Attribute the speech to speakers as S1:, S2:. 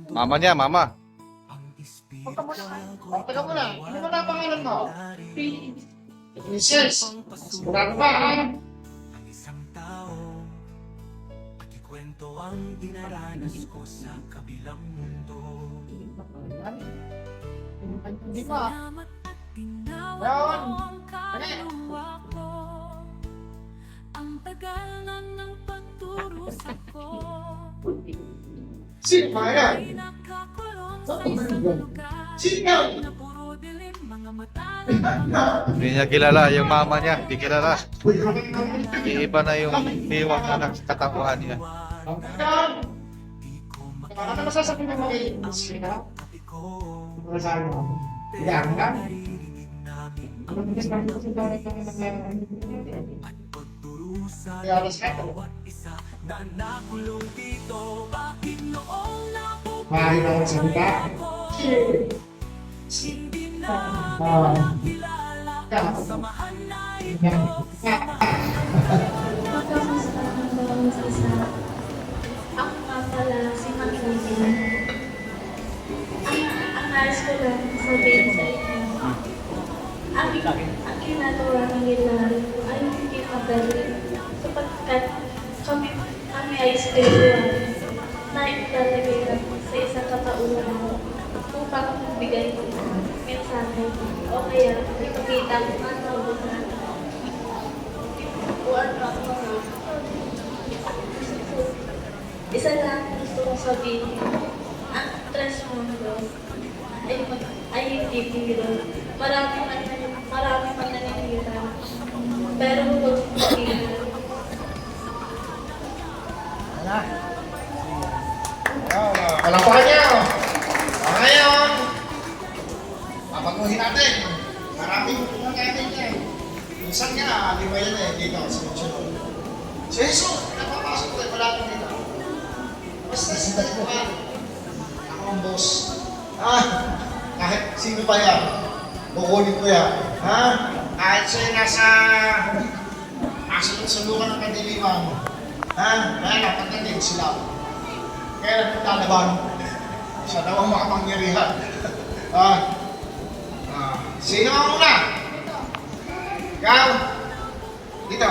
S1: Mama niya, mama.
S2: Teka muna. Ano ba na ang pangalan mo? Princess. Sigurado ba, ha?
S3: Kwento ang dinaranas ko sa kabilang mundo.
S2: Hindi pa.
S4: Salamat at tinawa
S2: Yan.
S4: mo ang kaluluwa ko. Ang tagal na ng pagdurusa ko.
S2: Sino ba yan?
S4: Ay nakakulong sa isang lugar
S2: Sino?
S4: na puro dilim mga mata
S1: Hindi niya kilala yung mama niya. Hindi kilala. Iiba na yung hiwang na katawan niya.
S2: Yan. Ano masasabi mo kay Sina? Ano sabi mo? Yan ka? Ano masasabi mo sa kaya respeto.
S3: Na nakulong dito, bakit noong
S2: Mahal na ang salita.
S3: hindi na kilala
S2: Yan.
S3: samahan na
S5: Magkakasalan daw sa isa. Ako nga pala si Maglina. Ang nais ko lang sabihin sa inyo. Ang ginagawa ng nila ay hindi magaling sapagkat kami ay spiritual na ilalagay lang sa isang katauhan upang magbigay ng mensahe o kaya ipakita kung ano ang isa lang gusto kong sabihin, ang tres mundo ay hindi biro. Marami man nanihira. Pero huwag pag-ilan.
S2: Palampakan niyo! Ngayon, papaguhin natin. Maraming pupunta natin niya. Minsan nga, di ba yan dito sa Mutsunod. Si Jesus, napapasok ko wala ko dito. Basta sinday ko ka. Ako ang boss. Kahit sino pa yan, kukunin ko yan. Kahit siya nasa sulungan ng kadiliman. Kaya napagdating sila. Kaya nagtalaban. Siya daw ang makapangyarihan. Sino ang una? Ikaw? Dito.